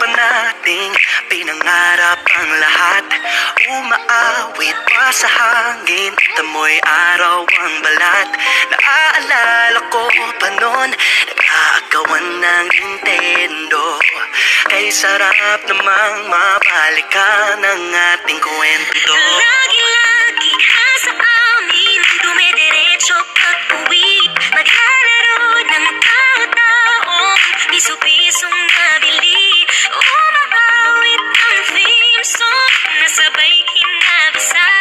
pa nating pinangarap ang lahat. Umaawit pa sa hangin, tamoy araw ang balat. Naaalala ko pa noon, nag-aagawan ng Nintendo. Kay sarap namang mabalikan ang ating kwento. Lagi-lagi ka sa amin, dumidiretso pag-uwi. Maglalaro ng tao-taong piso-pisong nabili. Umaawit ang theme song, nasabay kinabasa.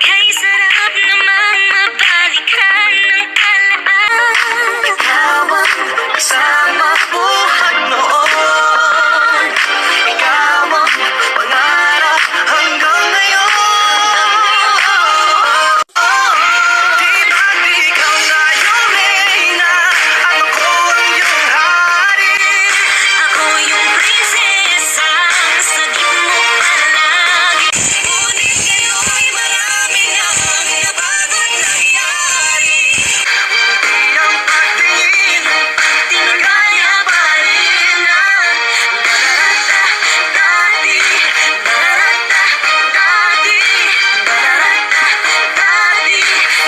Kay sarap namang mabalikan ng alaala. Ikaw ang kasama buhat noon. Ikaw ang pangarap hanggang ngayon. Di ba't ikaw na yung reyna at ako ang iyong hari? Ako yung prinsesa, sagip mo palagi. Ngunit ngayon'y marami na ang nabagong nangyari. Hindi ang pagtingin, di na kaya pa rin na dati,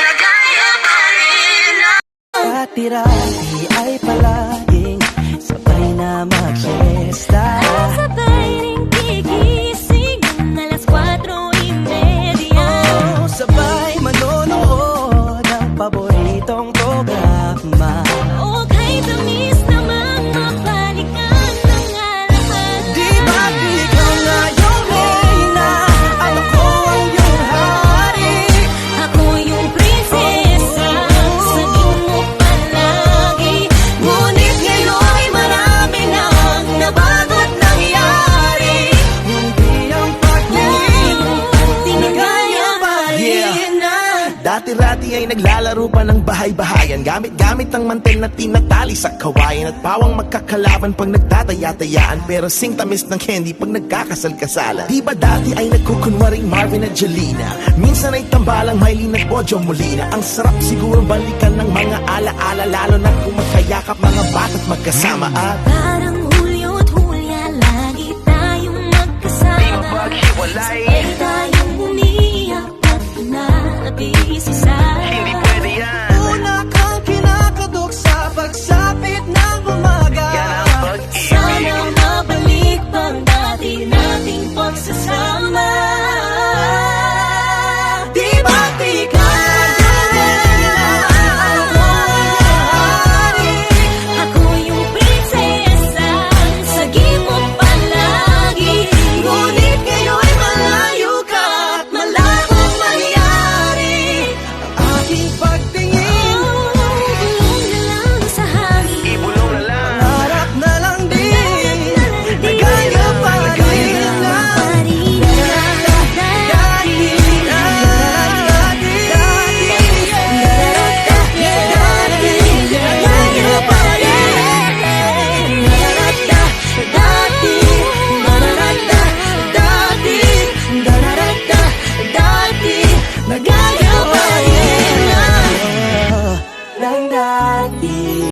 nagaya pa rin na. Dati-rati ay palaging sabay na mag-siesta. Sabay ring gigising ng alas 4:30. Oh, sabay manonood ng paboritong programa. O kay tamis namang mabalikan ng alaala. Di ba't ikaw na yung reyna at ako ang iyong hari? Ako yung prinsesa, sagip mo palagi. Ngunit ngayon'y marami na ang nabago't nangyari. Hindi ang pagtingin, Di na kaya pa rin na. Dati-rati ay naglalaro pa ng bahay-bahayan, gamit-gamit ang mantel na tinatali sa kawayan. At pawang magkakalaban pag nagtataya-tayaan, pero sing tamis ng candy pag nagkakasal-kasalan. Di ba dati ay nagkukunwaring Marvin at Jelena? Minsan ay tambalang Mylene at Bojo Molina. Ang sarap siguro balikan ng mga ala-ala, lalo na kung magkayakap mga bata't magkasama. At Parang Hulyo at Hulya, lagi tayong magkasama. Di ba maghiwalay? Sabay tayo